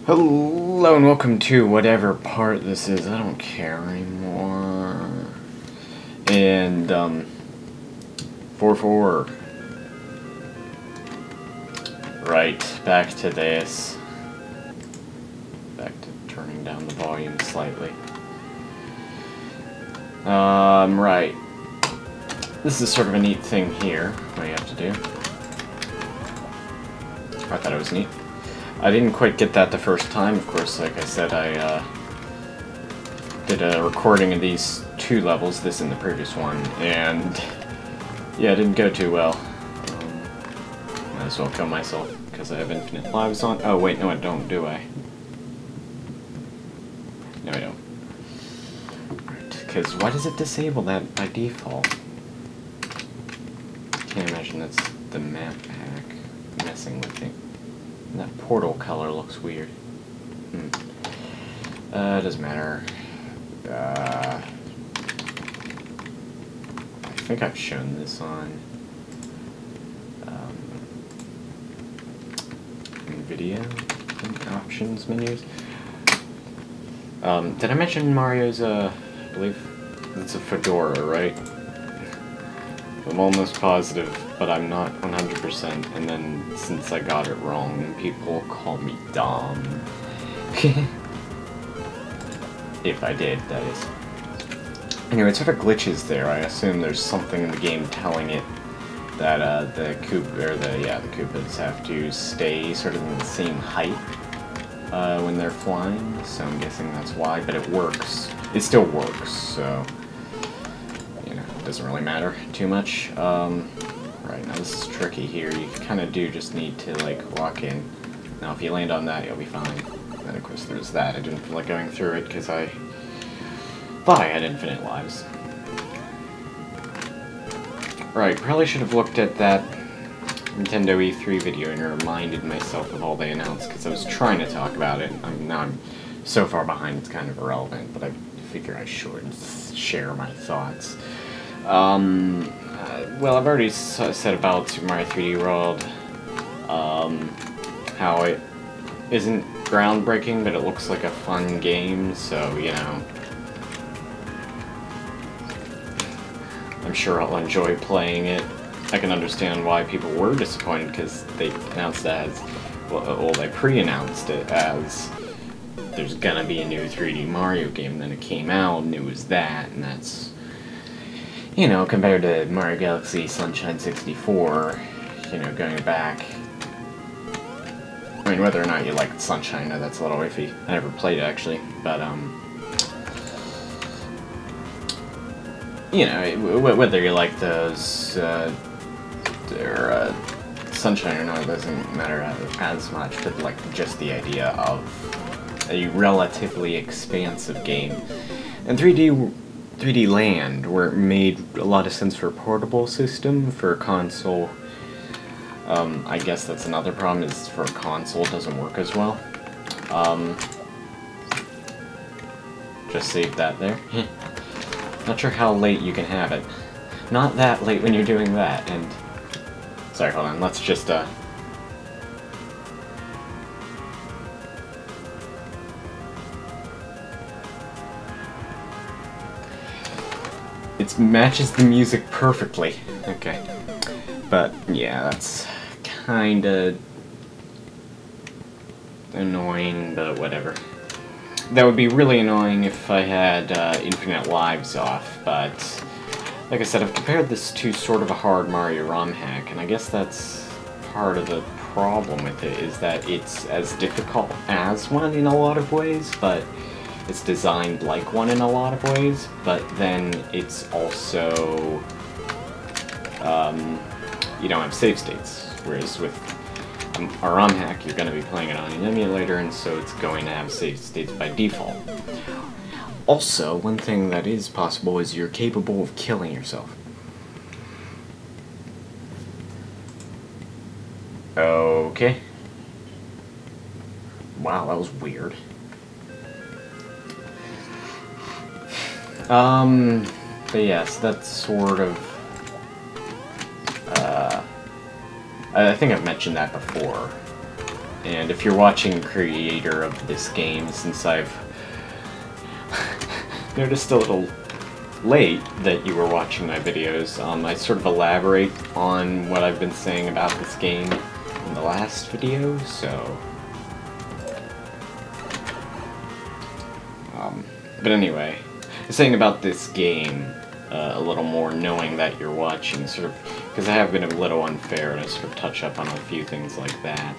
Hello and welcome to whatever part this is, I don't care anymore. And, 4-4. Right, back to this. Back to turning down the volume slightly. Right. This is sort of a neat thing here, what you have to do. I thought it was neat. I didn't quite get that the first time. Of course, like I said, I did a recording of these two levels, this and the previous one, and yeah, it didn't go too well. Might as well kill myself, because I have infinite lives on. Oh wait, no I don't, do I? No I don't. Because why does it disable that by default? Can't imagine that's the Mappack messing with me. That portal color looks weird. Doesn't matter. I think I've shown this on video options menus. Did I mention Mario's? I believe it's a fedora, right? I'm almost positive, but I'm not 100%, and then since I got it wrong, people call me dumb. If I did, that is. Anyway, it sort of glitches there. I assume there's something in the game telling it that the Koopas have to stay sort of in the same height when they're flying, so I'm guessing that's why, but it works. It still works, so doesn't really matter too much. Right, now this is tricky here. You kind of do just need to, like, walk in. Now, if you land on that, you'll be fine. Then, of course, there's that. I didn't feel like going through it because I thought I had infinite lives. Right, probably should have looked at that Nintendo E3 video and reminded myself of all they announced, because I was trying to talk about it. Now I'm so far behind it's kind of irrelevant, but I figure I should share my thoughts. Well, I've already said about Super Mario 3D World, how it isn't groundbreaking, but it looks like a fun game, so, you know, I'm sure I'll enjoy playing it. I can understand why people were disappointed, because they announced it as, well, they pre-announced it as there's gonna be a new 3D Mario game, and then it came out, and it was that, and that's, you know, compared to Mario Galaxy Sunshine 64, you know, going back. I mean, whether or not you like Sunshine, that's a little iffy. I never played it, actually, but, you know, whether you like those, Sunshine or not, it doesn't matter as much, but, like, just the idea of a relatively expansive game. And 3D Land, where it made a lot of sense for a portable system, for a console. I guess that's another problem, is for a console it doesn't work as well. Just save that there. Not sure how late you can have it. Not that late when you're doing that, and... Sorry, hold on, let's just, It matches the music perfectly. Okay. But, yeah, that's kinda annoying, but whatever. That would be really annoying if I had infinite lives off, but like I said, I've compared this to sort of a hard Mario ROM hack, and I guess that's part of the problem with it, is that it's as difficult as one in a lot of ways, but it's designed like one in a lot of ways, but then it's also, you don't have save states, whereas with a ROM hack, you're going to be playing it on an emulator, and so it's going to have save states by default. Also, one thing that is possible is you're capable of killing yourself. Okay. Wow, that was weird. But yes, that's sort of, I think I've mentioned that before, And if you're watching creator of this game, since I've noticed a little late that you were watching my videos, I sort of elaborate on what I've been saying about this game in the last video, so... but anyway, I was saying about this game a little more, knowing that you're watching, sort of, because I have been a little unfair, and I sort of touch up on a few things like that.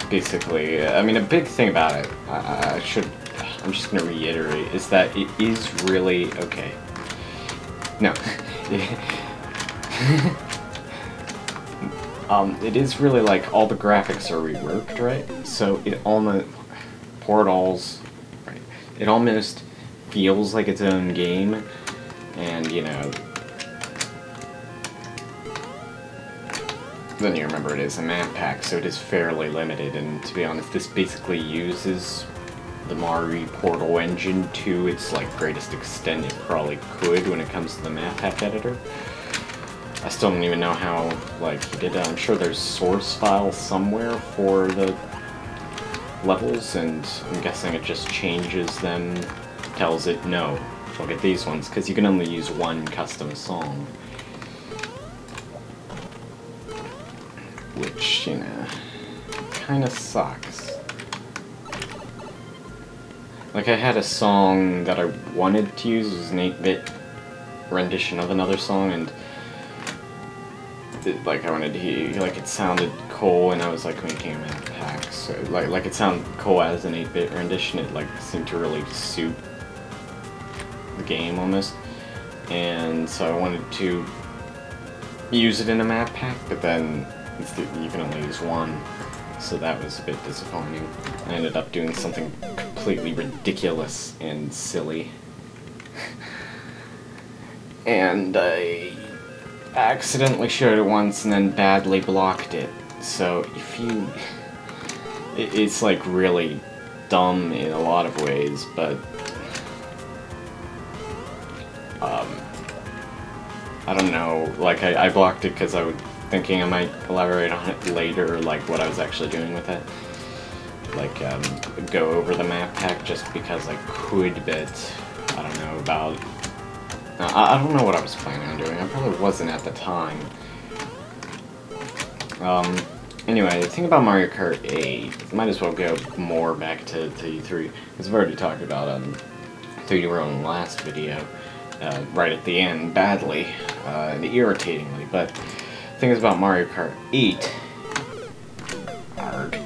Basically, I mean, a big thing about it, I'm just going to reiterate, is that it is really, okay, no, it is really, like, all the graphics are reworked, right? So it almost, portals, right, it almost feels like its own game, and, you know, then you remember it is a Mappack, so it is fairly limited, and to be honest, this basically uses the Mari portal engine to its, like, greatest extent it probably could when it comes to the Mappack editor. I still don't even know how, like, he did it. I'm sure there's source files somewhere for the levels, and I'm guessing it just changes them, tells it, no, look at these ones, because you can only use one custom song. Which, you know, kinda sucks. Like, I had a song that I wanted to use, it was an 8-bit rendition of another song, and like, I wanted to hear, like, it sounded cool, and I was, like, making a Mappack, so, like, it sounded cool as an 8-bit rendition, it, like, seemed to really suit the game, almost, and so I wanted to use it in a Mappack, but then you can only use one, so that was a bit disappointing. I ended up doing something completely ridiculous and silly, and I accidentally showed it once and then badly blocked it. So if you... it's like really dumb in a lot of ways, but... I don't know, like I blocked it because I was thinking I might elaborate on it later, like what I was actually doing with it. Like, go over the Mappack just because I could, but I don't know about... I don't know what I was planning on doing. I probably wasn't at the time. Anyway, the thing about Mario Kart 8, might as well go more back to E3, because I've already talked about 3D World in the last video, right at the end, badly, and irritatingly, but the thing is about Mario Kart 8, arg.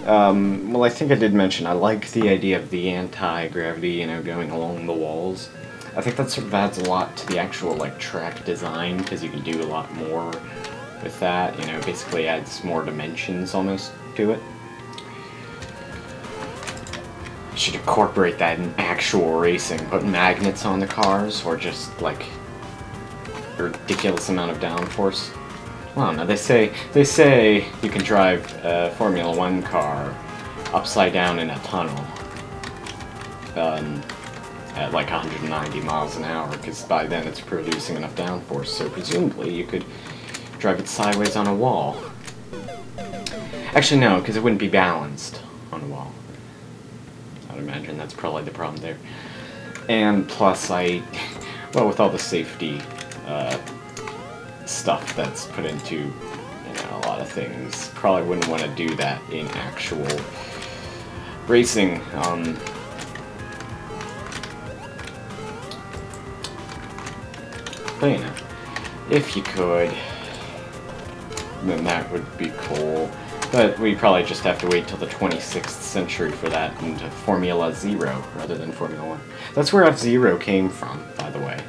Well, I think I did mention I like the idea of the anti-gravity, you know, going along the walls. I think that sort of adds a lot to the actual, like, track design, because you can do a lot more with that, you know, basically adds more dimensions, almost, to it. You should incorporate that in actual racing, put magnets on the cars, or just, like, a ridiculous amount of downforce. Well, no, they say you can drive a Formula 1 car upside down in a tunnel. At like 190 miles an hour, because by then it's producing enough downforce, so presumably you could drive it sideways on a wall. Actually, no, because it wouldn't be balanced on a wall. I'd imagine that's probably the problem there. And plus, well, with all the safety stuff that's put into, you know, a lot of things, probably wouldn't want to do that in actual racing. But, you know, if you could, then that would be cool. But we probably just have to wait till the 26th century for that into Formula 0 rather than Formula 1. That's where F-Zero came from, by the way.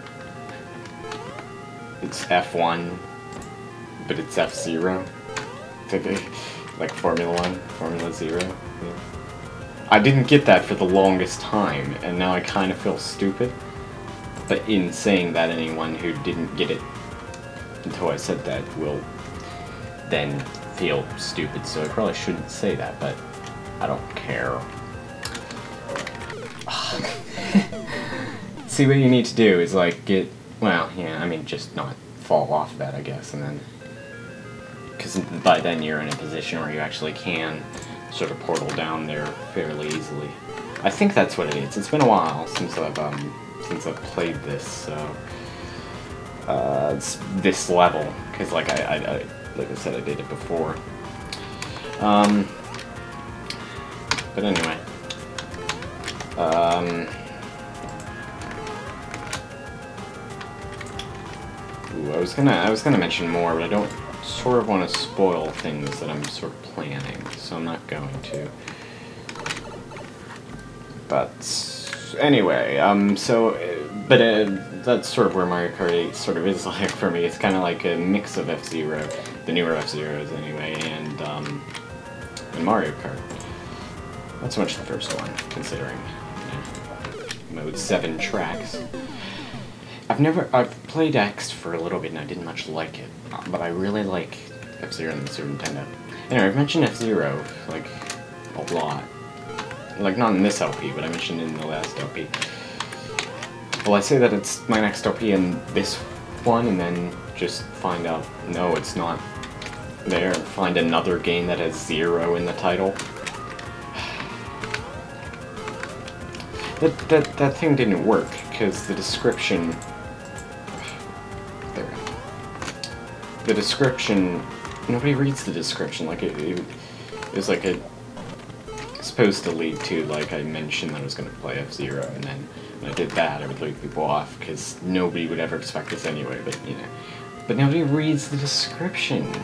It's F1, but it's F-Zero. Like Formula 1, Formula 0. Yeah. I didn't get that for the longest time, and now I kind of feel stupid. But in saying that, anyone who didn't get it until I said that will then feel stupid, so I probably shouldn't say that, but I don't care. See, what you need to do is, like, well, yeah, I mean, just not fall off that, I guess, and then because by then you're in a position where you actually can sort of portal down there fairly easily. I think that's what it is. It's been a while since I've played this, so it's this level, because like I said, I did it before. But anyway, ooh, I was gonna mention more, but I don't sort of want to spoil things that I'm sort of planning, so I'm not going to. But anyway, that's sort of where Mario Kart 8 sort of is like for me. It's kind of like a mix of F-Zero, the newer F-Zeros anyway, and Mario Kart. Not so much the first one, considering, you know, mode 7 tracks. I've played X for a little bit and I didn't much like it, but I really like F-Zero and the Super Nintendo. Anyway, I've mentioned F-Zero, like, a lot. Like, not in this LP, but I mentioned it in the last LP. Well, I say that it's my next LP in this one, and then just find out, no, it's not there, and find another game that has 0 in the title. That thing didn't work, because the description... There. The description... Nobody reads the description, like, it was like a... supposed to lead to, like, I mentioned that I was going to play F-Zero, and then when I did that, I would leave people off, because nobody would ever expect this anyway, but, you know. But nobody reads the description.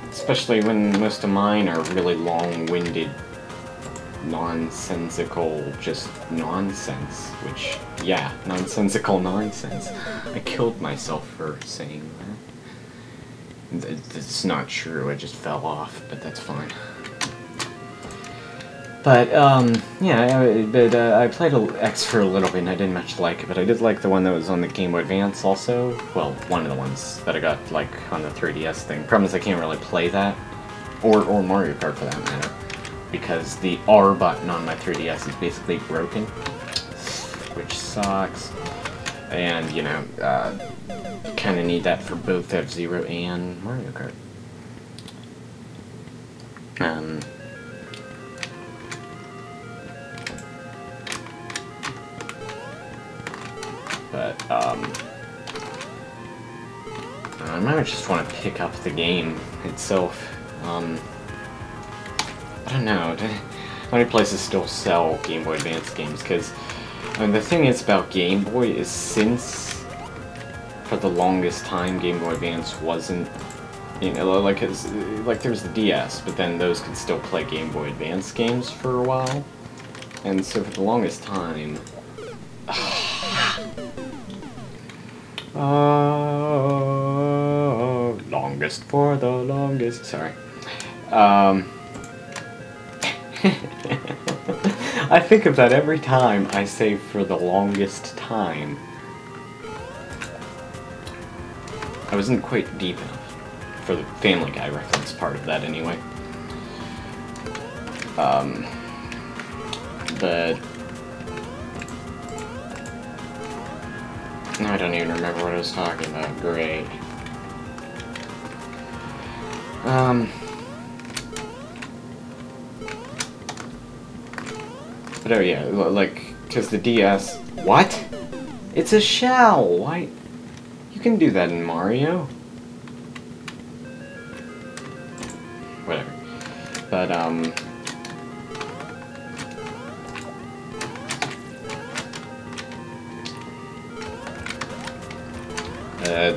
Especially when most of mine are really long-winded, nonsensical, just nonsense, which, yeah, nonsensical nonsense. I killed myself for saying that. It's not true, I just fell off, but that's fine. But, yeah, I played X for a little bit and I didn't much like it, but I did like the one that was on the Game Boy Advance also. Well, one of the ones that I got, like, on the 3DS thing. Problem is I can't really play that, or Mario Kart for that matter, because the R button on my 3DS is basically broken, which sucks. And, you know, kind of need that for both F-Zero and Mario Kart. I might just want to pick up the game itself. I don't know, how many places still sell Game Boy Advance games? Because, I mean, the thing is about Game Boy is since, for the longest time, Game Boy Advance wasn't, you know, like there's the DS, but then those could still play Game Boy Advance games for a while. And so for the longest time... longest for the longest... Sorry. I think of that every time I say for the longest time. I wasn't quite deep enough for the Family Guy reference part of that anyway. But I don't even remember what I was talking about. Great. But oh yeah, like, because the DS... What? It's a shell! Why? You can do that in Mario. Whatever. But,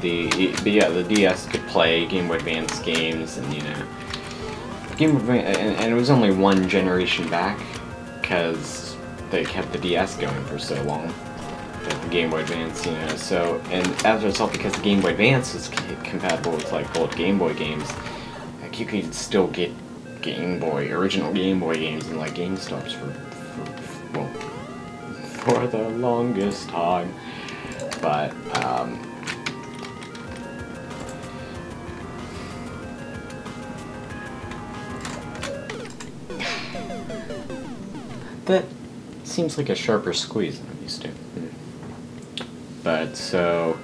the DS could play Game Boy Advance games, and, you know... Game Boy Advance, and it was only one generation back, because they kept the DS going for so long. The Game Boy Advance, you know, so, and as a result, because the Game Boy Advance was compatible with, like, old Game Boy games, like, you could still get original Game Boy games in, like, GameStops for the longest time. But, that seems like a sharper squeeze than I'm used to. But, so,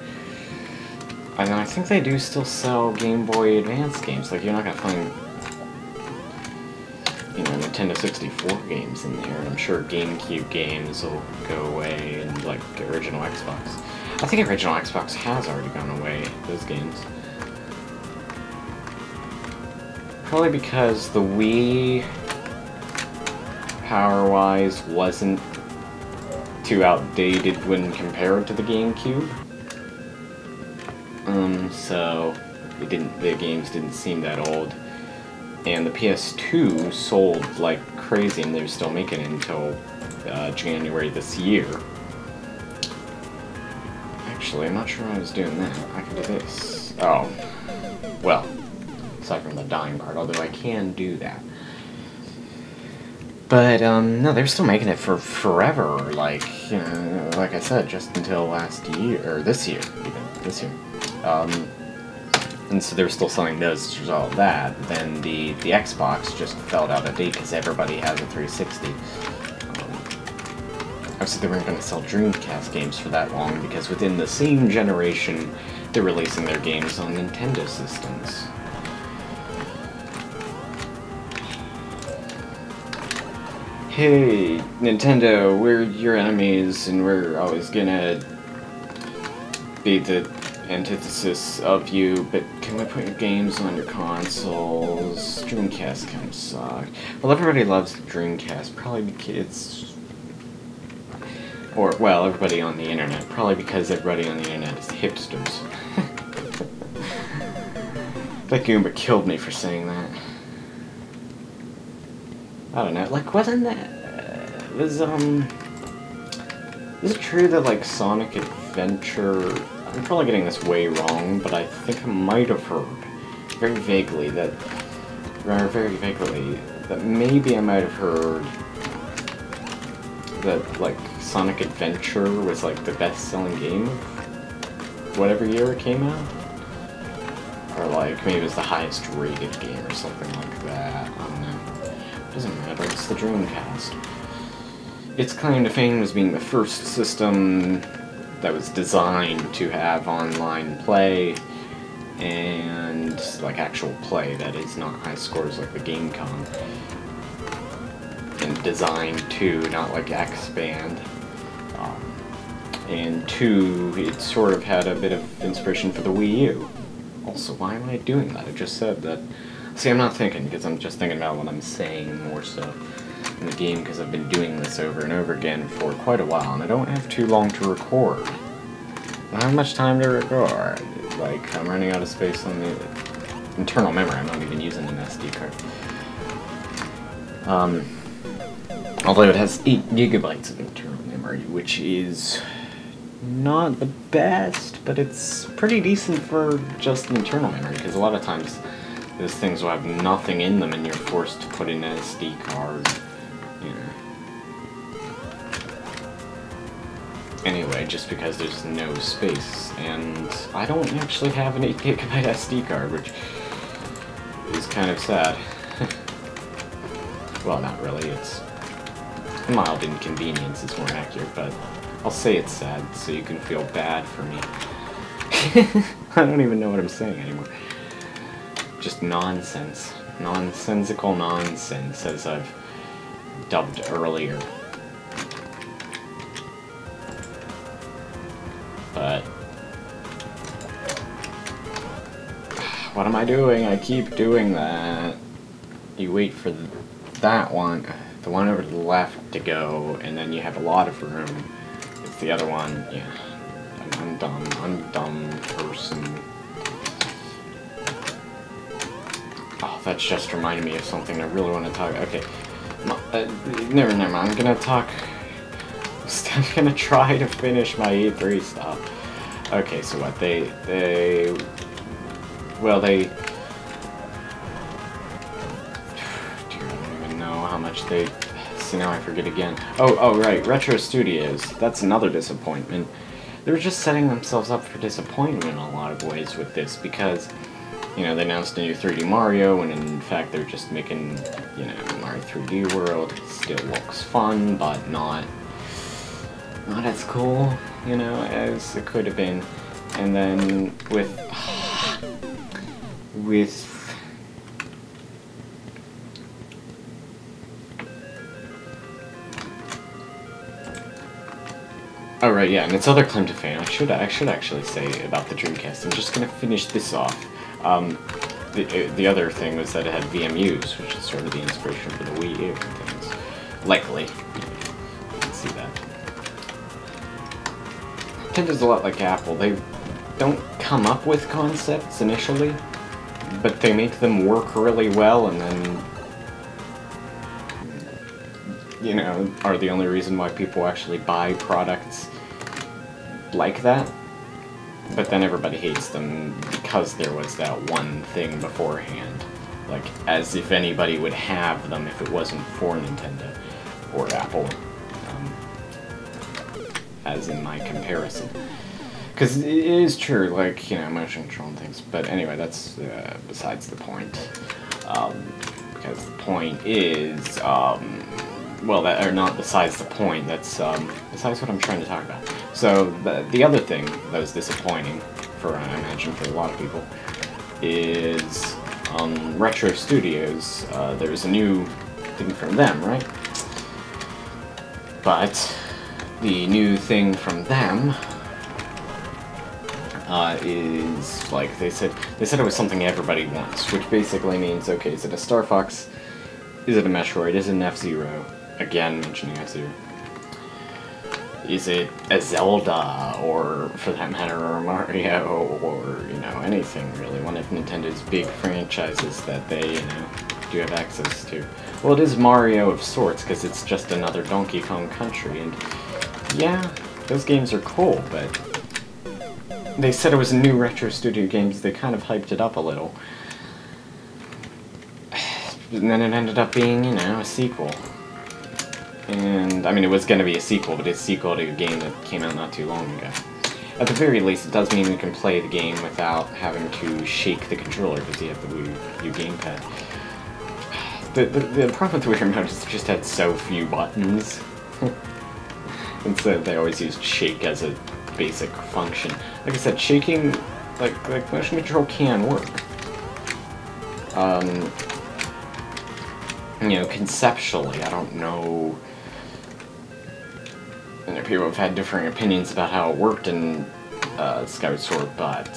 And I think they do still sell Game Boy Advance games. Like, you're not gonna find, you know, Nintendo 64 games in there. And I'm sure GameCube games will go away, and, like, original Xbox. I think original Xbox has already gone away, those games. Probably because the Wii, power-wise, wasn't too outdated when compared to the GameCube. So the games didn't seem that old. And the PS2 sold like crazy, and they're still making it until January this year. Actually, I'm not sure I was doing that. I can do this. Oh. Well, aside from the dying part, although I can do that. But, no, they're still making it for forever, like, you know, like I said, just until last year, or this year, even, this year. And so they're still selling those as a result of that. Then the Xbox just fell out of date because everybody has a 360. Obviously, they weren't going to sell Dreamcast games for that long, because within the same generation, they're releasing their games on Nintendo systems. Hey, Nintendo, we're your enemies, and we're always gonna be the antithesis of you, but can we put your games on your consoles? Dreamcast kind of suck. Well, everybody loves the Dreamcast, probably because or, well, everybody on the internet, probably because everybody on the internet is hipsters. That Goomba killed me for saying that. I don't know, like, wasn't that, is it true that, like, Sonic Adventure, I'm probably getting this way wrong, but I think I might have heard, very vaguely, that maybe I might have heard that, like, Sonic Adventure was, like, the best-selling game of whatever year it came out? Or, like, maybe it was the highest-rated game or something like that, I don't know. Doesn't matter, it's the Dreamcast. Its claim to fame was being the first system that was designed to have online play, and, like, actual play, that is, not high scores like the GameCom. And designed to, not like X-Band. And two, it sort of had a bit of inspiration for the Wii U. Also, why am I doing that? I just said that. See, I'm not thinking, because I'm just thinking about what I'm saying more so in the game, because I've been doing this over and over again for quite a while, and I don't have too long to record. I don't have much time to record. Like, I'm running out of space on the internal memory. I'm not even using an SD card. Although it has 8 gigabytes of internal memory, which is not the best, but it's pretty decent for just internal memory, because a lot of times those things will have nothing in them and you're forced to put in an SD card, you know. Anyway, just because there's no space, and I don't actually have an 8 gigabyte SD card, which is kind of sad. Well, not really, it's a mild inconvenience, it's more accurate, but I'll say it's sad so you can feel bad for me. I don't even know what I'm saying anymore. Just nonsense. Nonsensical nonsense, as I've dubbed earlier. But what am I doing? I keep doing that. You wait for that one, the one over to the left, to go, and then you have a lot of room. It's the other one, yeah. I'm dumb. I'm a dumb person. Oh, that's just reminded me of something I really want to talk. Okay, never mind. I'm gonna talk. I'm gonna try to finish my E3 stuff. Okay, so what well, they. Dear, I don't even know how much they. See, now I forget again. Oh, right, Retro Studios. That's another disappointment. They were just setting themselves up for disappointment in a lot of ways with this, because, you know, they announced a new 3D Mario, when in fact they're just making, you know, Mario 3D World. It still looks fun, but not as cool, you know, as it could have been. and then with oh right, yeah, and its other claim to fame, I should actually say about the Dreamcast. I'm just gonna finish this off. The other thing was that it had VMUs, which is sort of the inspiration for the Wii U and things. Likely, you can see that. Nintendo's a lot like Apple. They don't come up with concepts initially, but they make them work really well, and then, you know, are the only reason why people actually buy products like that. But then everybody hates them because there was that one thing beforehand. Like, as if anybody would have them if it wasn't for Nintendo or Apple. As in my comparison. Because it is true, like, you know, motion control and things. But anyway, that's besides the point. Because the point is, well, that, or not besides the point, that's besides what I'm trying to talk about. So, the other thing that was disappointing, for I imagine for a lot of people, is Retro Studios. There's a new thing from them, right? But the new thing from them is, like, they said it was something everybody wants, which basically means, okay, is it a Star Fox? Is it a Metroid? Is it an F-Zero? Again, mentioning F-Zero. Is it a Zelda, or for that matter, a Mario, or, you know, anything really, one of Nintendo's big franchises that they, you know, do have access to. Well, it is Mario of sorts, because it's just another Donkey Kong Country, and yeah, those games are cool, but they said it was a new Retro Studio games, they kind of hyped it up a little. And then it ended up being, you know, a sequel. And, I mean, it was going to be a sequel, but it's a sequel to a game that came out not too long ago. At the very least, it does mean we can play the game without having to shake the controller, because you have the Wii U gamepad. The problem with the Wii Remote is it just had so few buttons. And so they always used shake as a basic function. Like I said, shaking, like motion control can work. You know, conceptually, I don't know. You know, people have had differing opinions about how it worked in Skyward Sword, but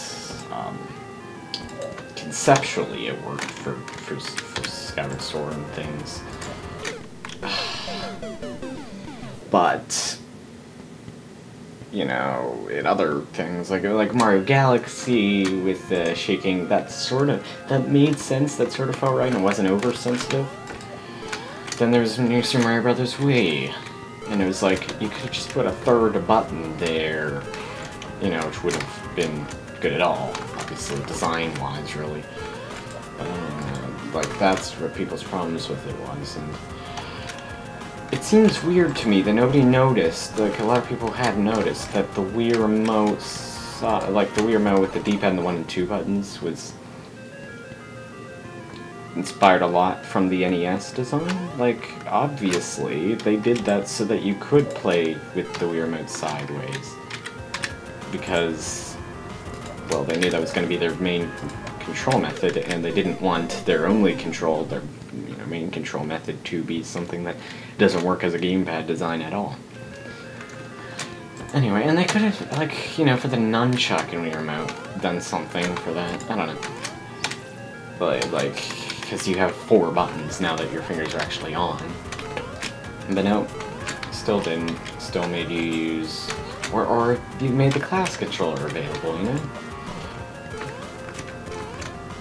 conceptually it worked for Skyward Sword and things. But, you know, in other things, like Mario Galaxy with the shaking, that made sense, that sort of felt right, and it wasn't oversensitive. Then there's New Super Mario Brothers Wii, and it was like, you could just put a third button there, you know, which wouldn't have been good at all, obviously, design-wise, really. Like, that's what people's problems with it was, and it seems weird to me that nobody noticed, like, a lot of people had noticed, that the Wii Remote, like, the Wii Remote with the D-pad and the 1 and 2 buttons was inspired a lot from the NES design. Like, obviously, they did that so that you could play with the Wii Remote sideways. Because, well, they knew that was going to be their main control method, and they didn't want their only control, their main control method to be something that doesn't work as a gamepad design at all. Anyway, and they could have, like, you know, for the nunchuck and Wii Remote, done something for that. I don't know. Like, because you have 4 buttons now that your fingers are actually on. But no, still didn't. Still made you use, or you made the class controller available, you know?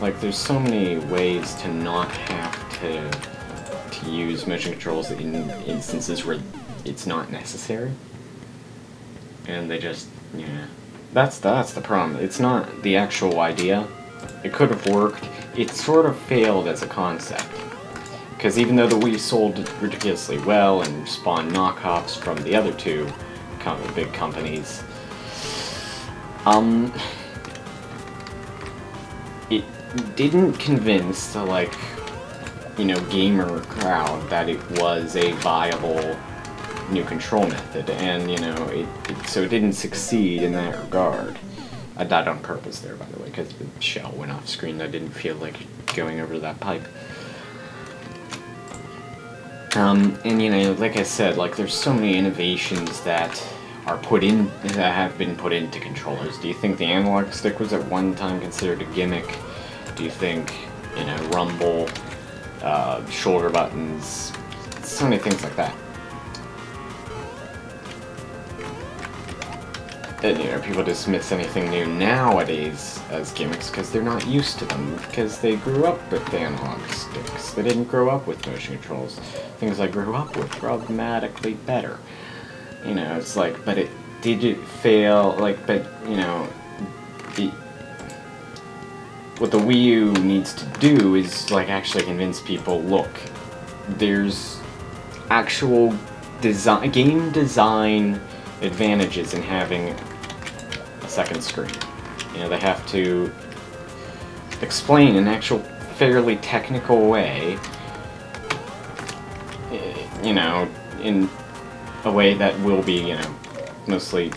Like, there's so many ways to not have to use motion controls in instances where it's not necessary. And they just, yeah. That's the problem. It's not the actual idea. It could have worked. It sort of failed as a concept. Because even though the Wii sold ridiculously well and spawned knockoffs from the other two big companies, it didn't convince the, like, you know, gamer crowd that it was a viable new control method, and, you know, so it didn't succeed in that regard. I died on purpose there, by the way, because the shell went off screen. I didn't feel like going over that pipe. And you know, like I said, like there's so many innovations that are that have been put into controllers. Do you think the analog stick was at one time considered a gimmick? Do you think, you know, rumble, shoulder buttons, so many things like that? And, you know, people dismiss anything new nowadays as gimmicks because they're not used to them, because they grew up with analog sticks. They didn't grow up with motion controls. Things I grew up with were automatically better. You know, it's like, but did it fail? Like, but, you know, what the Wii U needs to do is, like, actually convince people, look, there's actual game design advantages in having a second screen. You know, they have to explain in an actual fairly technical way, you know, in a way that will be, you know, mostly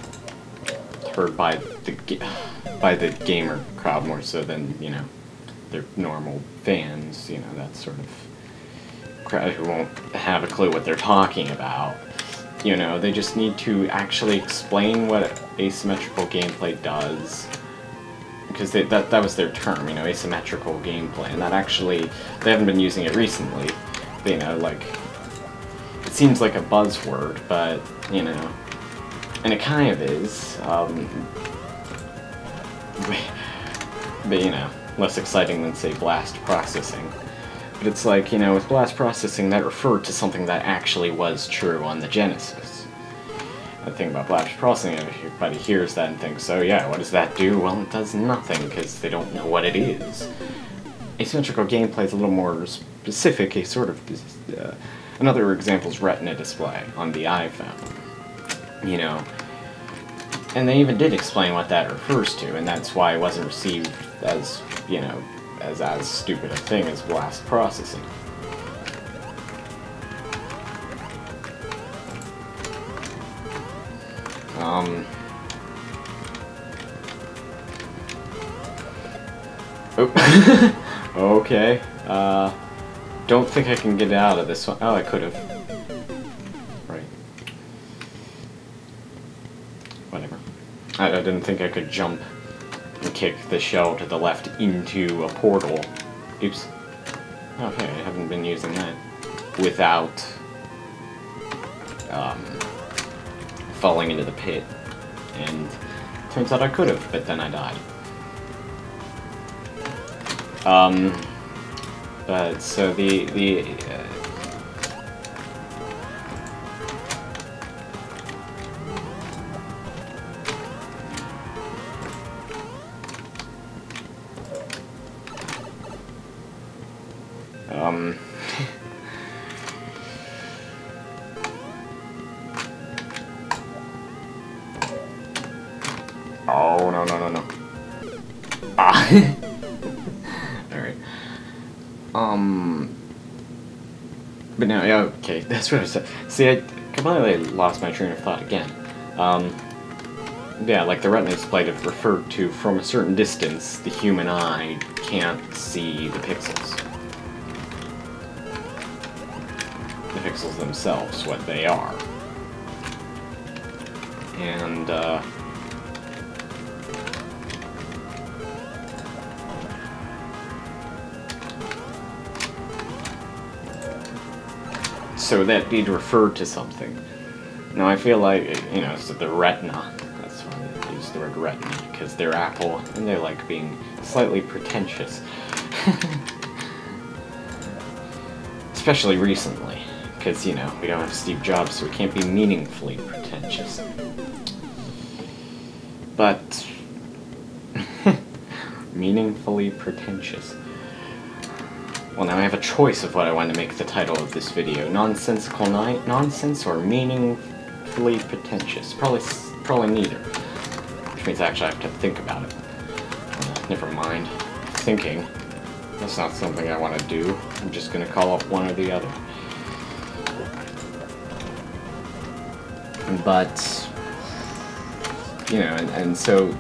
heard by the gamer crowd more so than, you know, their normal fans, you know, that sort of crowd who won't have a clue what they're talking about. You know, they just need to actually explain what asymmetrical gameplay does, because that was their term, you know, asymmetrical gameplay, and that actually, they haven't been using it recently, but, you know, like, it seems like a buzzword, but, you know, and it kind of is, but, you know, less exciting than, say, blast processing. But it's like, you know, with blast processing, that referred to something that actually was true on the Genesis. The thing about blast processing, everybody hears that and thinks, oh yeah, what does that do? Well, it does nothing, because they don't know what it is. Asymmetrical gameplay is a little more specific, a sort of, another example is Retina display on the iPhone. You know, and they even did explain what that refers to, and that's why it wasn't received as, you know, as stupid a thing as blast processing. Oh. Okay. Don't think I can get out of this one. Oh, I could have. Right. Whatever. I didn't think I could jump and kick the shell to the left into a portal. Oops. Okay, I haven't been using that without falling into the pit. And turns out I could have, but then I died. But so oh, no. Ah. Alright. But no, yeah, okay, that's what I said. See, I completely lost my train of thought again. Yeah, like the retina display referred to from a certain distance, the human eye can't see the pixels. The pixels themselves, what they are. And, so that did refer to something. Now I feel like, you know, so the retina, that's why I use the word retina, because they're Apple, and they like being slightly pretentious. Especially recently, because, you know, we don't have Steve Jobs, so we can't be meaningfully pretentious. But, meaningfully pretentious. Well, now I have a choice of what I want to make the title of this video. Nonsensical nonsense or meaningfully pretentious? Probably neither. Which means I actually have to think about it. Never mind. Thinking. That's not something I want to do. I'm just going to call up one or the other. But, you know, and so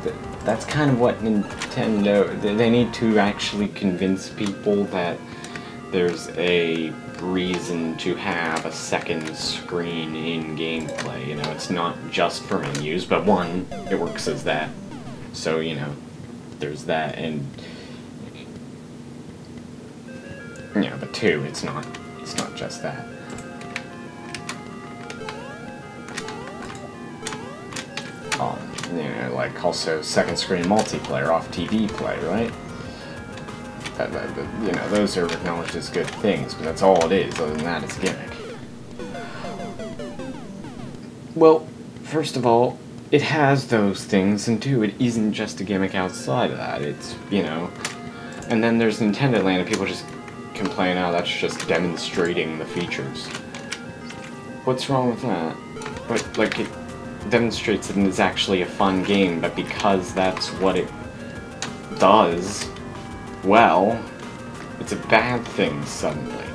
that's kind of what Nintendo... They need to actually convince people that there's a reason to have a second screen in gameplay. You know, it's not just for menus, but one, it works as that. So, you know, there's that, and... Yeah, but two, it's not just that. You know, like also second screen multiplayer off TV play, right? You know, those are acknowledged as good things, but that's all it is. Other than that, it's a gimmick. Well, first of all, it has those things, and two, it isn't just a gimmick outside of that. It's, you know... And then there's Nintendo Land, and people just complain, oh, that's just demonstrating the features. What's wrong with that? But, like, it demonstrates that it's actually a fun game, but because that's what it does, well, it's a bad thing suddenly.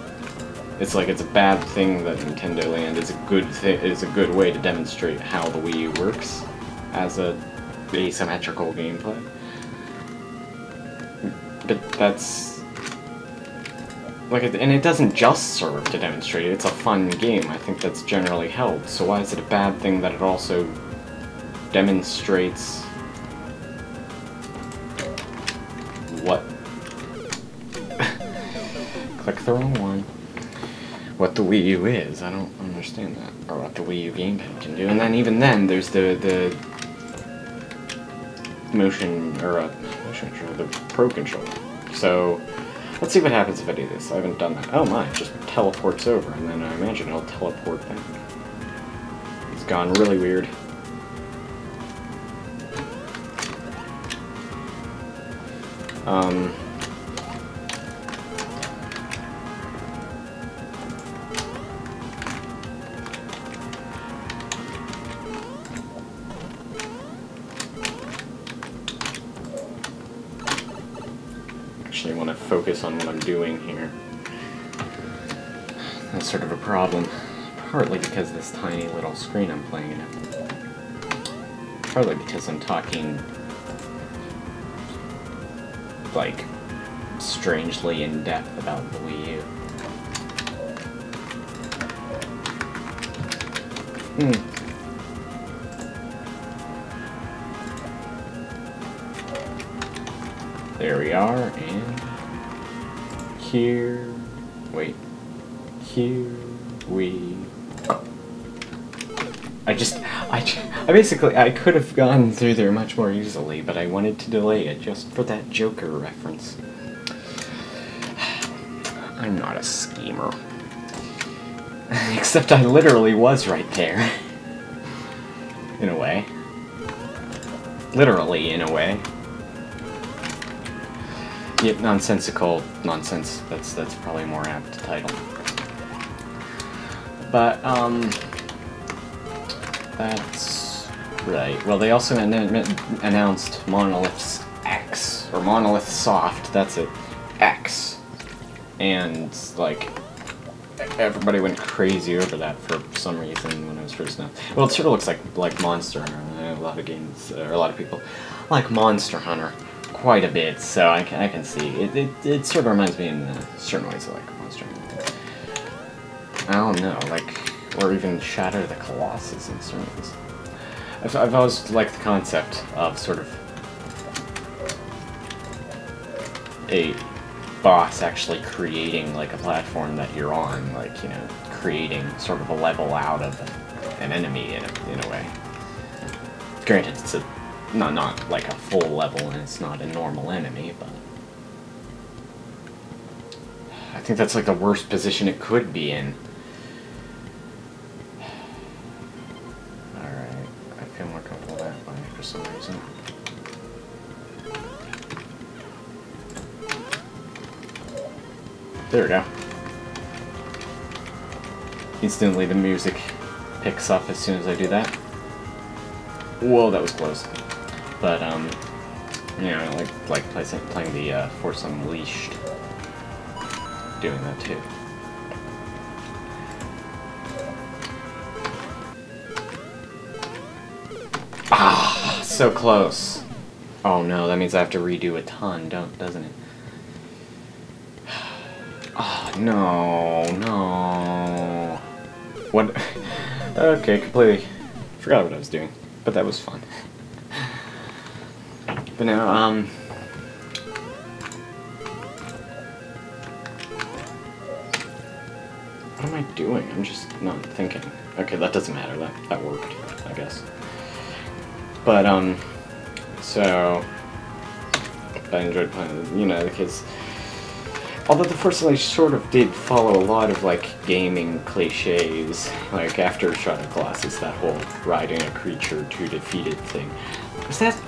It's like it's a bad thing that Nintendo Land is a good way to demonstrate how the Wii U works as a asymmetrical gameplay. But that's like, and it doesn't just serve to demonstrate it. It's a fun game. I think that's generally held. So why is it a bad thing that it also demonstrates what? Click the wrong one. What the Wii U is. I don't understand that. Or what the Wii U gamepad can do. And then even then, there's the motion, or motion control, the Pro Controller. So, let's see what happens if I do this. I haven't done that. Oh my, it just teleports over, and then I imagine it'll teleport back. It's gone really weird. Actually want to focus on what I'm doing here. That's sort of a problem. Partly because of this tiny little screen I'm playing at. Partly because I'm talking, like, strangely in depth about the Wii U. There we are, and here, wait, here we go. I could have gone through there much more easily, but I wanted to delay it just for that Joker reference. I'm not a schemer. Except I literally was right there. In a way. Literally, in a way. Yeah, nonsensical nonsense. That's probably a more apt title. But that's right. Well, they also announced Monolith X or Monolith Soft. That's it, X, and like everybody went crazy over that for some reason when it was first announced. Well, it sort of looks like Monster Hunter. A lot of games, or a lot of people like Monster Hunter quite a bit, so I can see it sort of reminds me in certain ways of like Monster Hunter. I don't know, like, or even Shadow the Colossus in certain ways. I've always liked the concept of sort of a boss actually creating like a platform that you're on, like, you know, creating sort of a level out of an enemy in a way. Granted, it's a not like a full level, and it's not a normal enemy, but I think that's like the worst position it could be in. Alright, I feel more comfortable that way for some reason. There we go. Instantly the music picks up as soon as I do that. Whoa, that was close. But, you know, like playing the Force Unleashed, doing that too. Ah, so close. Oh no, that means I have to redo a ton, doesn't it? Oh, no. What? Okay, completely forgot what I was doing, but that was fun. But now, what am I doing? I'm just not thinking. Okay, that doesn't matter. That worked, I guess. But, so I enjoyed playing, you know, because although the first one sort of did follow a lot of, like, gaming cliches, like after Shadow Colossus, that whole riding a creature to defeat it thing. Was that...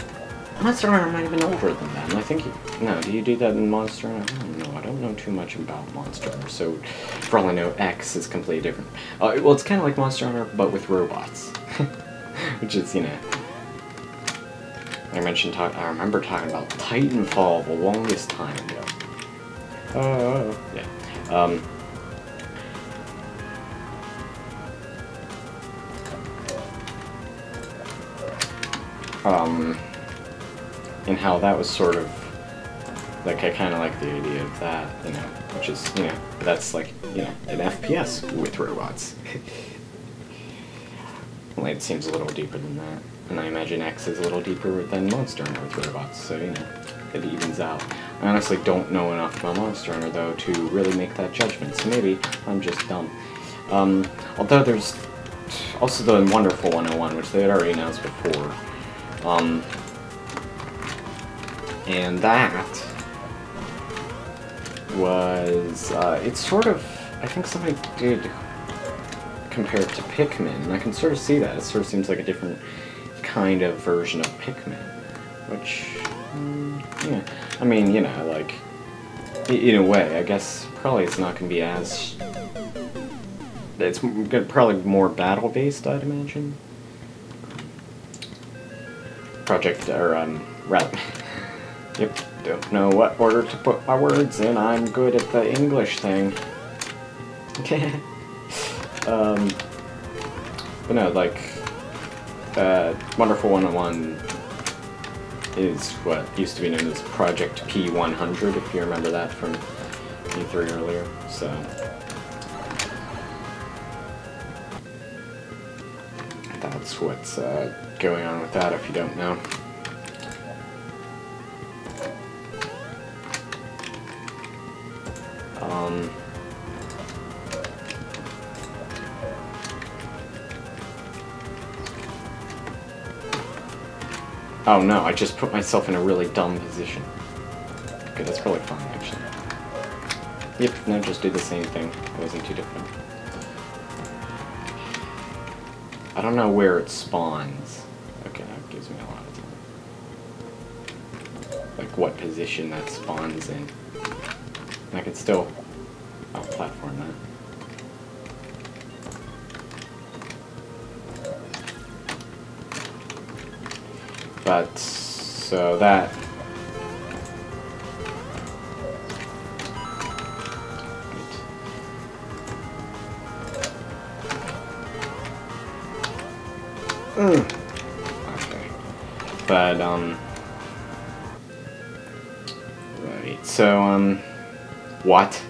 Monster Hunter might have been older than that, and I think... No, do you do that in Monster Hunter? I don't know. I don't know too much about Monster Hunter, so for all I know, X is completely different. Well, it's kind of like Monster Hunter, but with robots. Which is, you know... I remember talking about Titanfall the longest time ago. Yeah. And how that was sort of, like, I kind of like the idea of that, you know, which is, you know, that's like, you know, an FPS with robots. Well, it seems a little deeper than that. And I imagine X is a little deeper than Monster Hunter with robots, so, you know, it evens out. I honestly don't know enough about Monster Hunter, though, to really make that judgment, so maybe I'm just dumb. Although there's also the Wonderful 101, which they had already announced before. And that was, it's sort of, I think somebody did compare it to Pikmin, and I can sort of see that. It sort of seems like a different kind of version of Pikmin, which, yeah, I mean, you know, like, in a way, I guess probably it's not going to be as, it's probably more battle-based, I'd imagine. Yep, don't know what order to put my words in. I'm good at the English thing. But no, like, Wonderful 101 is what used to be known as Project P100, if you remember that from E3 earlier, so... That's what's going on with that, if you don't know. Oh no, I just put myself in a really dumb position. Okay, that's probably fine, actually. Yep, no, just do the same thing. It wasn't too different. I don't know where it spawns. Okay, that gives me a lot of time. Like, what position that spawns in. I could still... Oh, platform that. But, so that... Okay. But, right, so, what?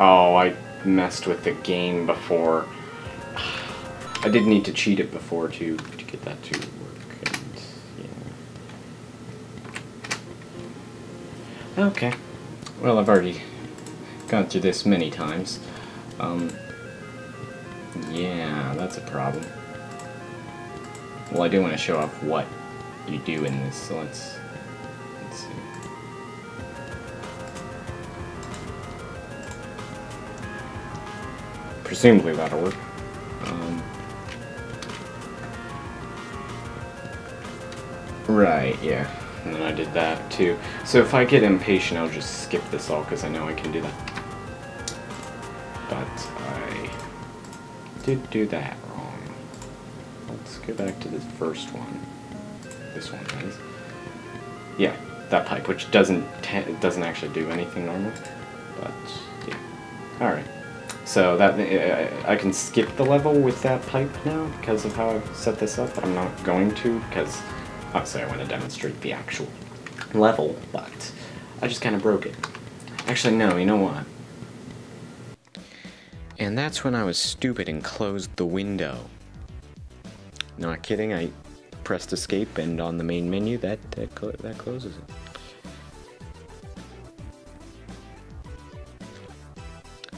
Oh, I messed with the game before. I did need to cheat it before to get that to work, and, yeah. Okay. Well, I've already gone through this many times. Yeah, that's a problem. Well, I do want to show off what you do in this, so let's see. Presumably that'll work. Right, yeah. And then I did that too. So if I get impatient, I'll just skip this all, because I know I can do that. But I did do that wrong. Let's go back to this first one. This one, that is. Yeah, that pipe, which doesn't actually do anything normally. But, yeah. Alright. So that I can skip the level with that pipe now because of how I've set this up, but I'm not going to because obviously I want to demonstrate the actual level, but I just kind of broke it. Actually, no, you know what? And that's when I was stupid and closed the window. Not kidding, I pressed escape and on the main menu that closes it.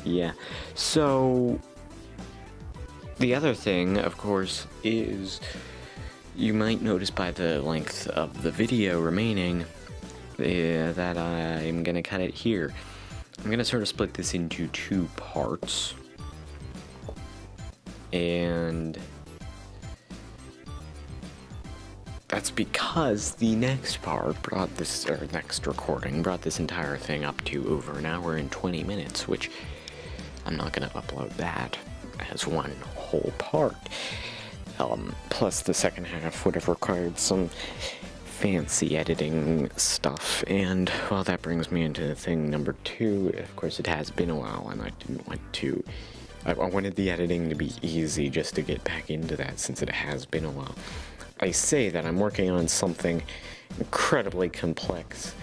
Yeah, so the other thing, of course, is you might notice by the length of the video remaining that I'm gonna cut it here. I'm gonna sort of split this into two parts, and that's because the next part brought this, or next recording brought this entire thing up to over an hour and 20 minutes, which I'm not gonna upload that as one whole part. Plus the second half would have required some fancy editing stuff, and well, that brings me into thing number 2. Of course, it has been a while, and I didn't want to. I wanted the editing to be easy just to get back into that since it has been a while. I say that I'm working on something incredibly complex,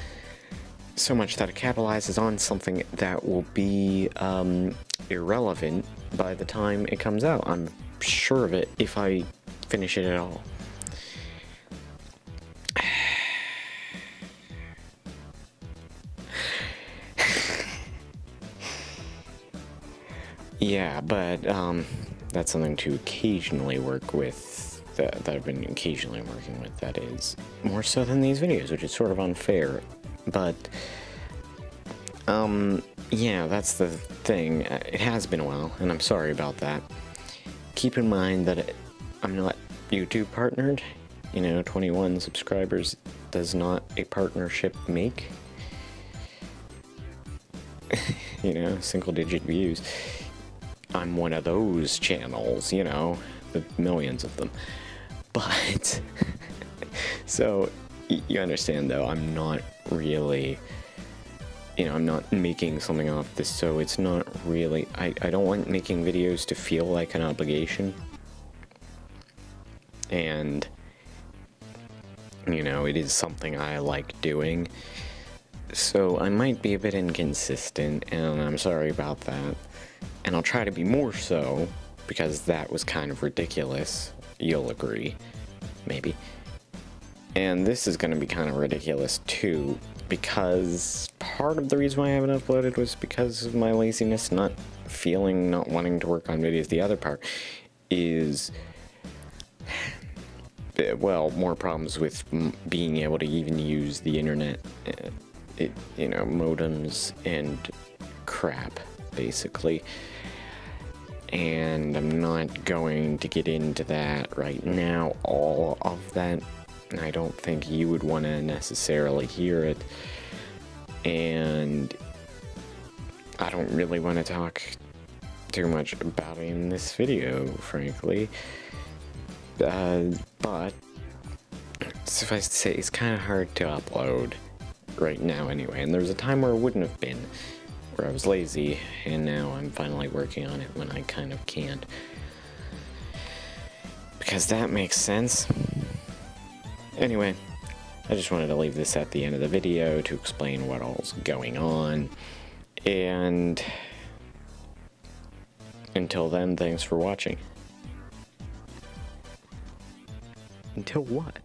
so much that it capitalizes on something that will be irrelevant by the time it comes out. I'm sure of it if I finish it at all. Yeah, but that's something to occasionally work with, that I've been occasionally working with, that is more so than these videos, which is sort of unfair. But yeah, that's the thing. It has been a while, and I'm sorry about that. Keep in mind that I'm not YouTube partnered. You know, 21 subscribers does not a partnership make. You know, single-digit views. I'm one of those channels, you know, the millions of them. But, so, you understand though, I'm not really, you know, I'm not making something off this, so it's not really, I don't want making videos to feel like an obligation. And, you know, it is something I like doing. So I might be a bit inconsistent, and I'm sorry about that. And I'll try to be more so, because that was kind of ridiculous. You'll agree. Maybe. And this is going to be kind of ridiculous too, because part of the reason why I haven't uploaded was because of my laziness, not wanting to work on videos. The other part is, well, more problems with being able to even use the internet. You know, modems and crap, basically. And I'm not going to get into that right now, all of that. I don't think you would want to necessarily hear it. And I don't really want to talk too much about it in this video, frankly. But suffice to say, it's kind of hard to upload right now anyway, and there was a time where it wouldn't have been, where I was lazy, and now I'm finally working on it when I kind of can't. Because that makes sense. Anyway, I just wanted to leave this at the end of the video to explain what all's going on, and until then, thanks for watching. Until what?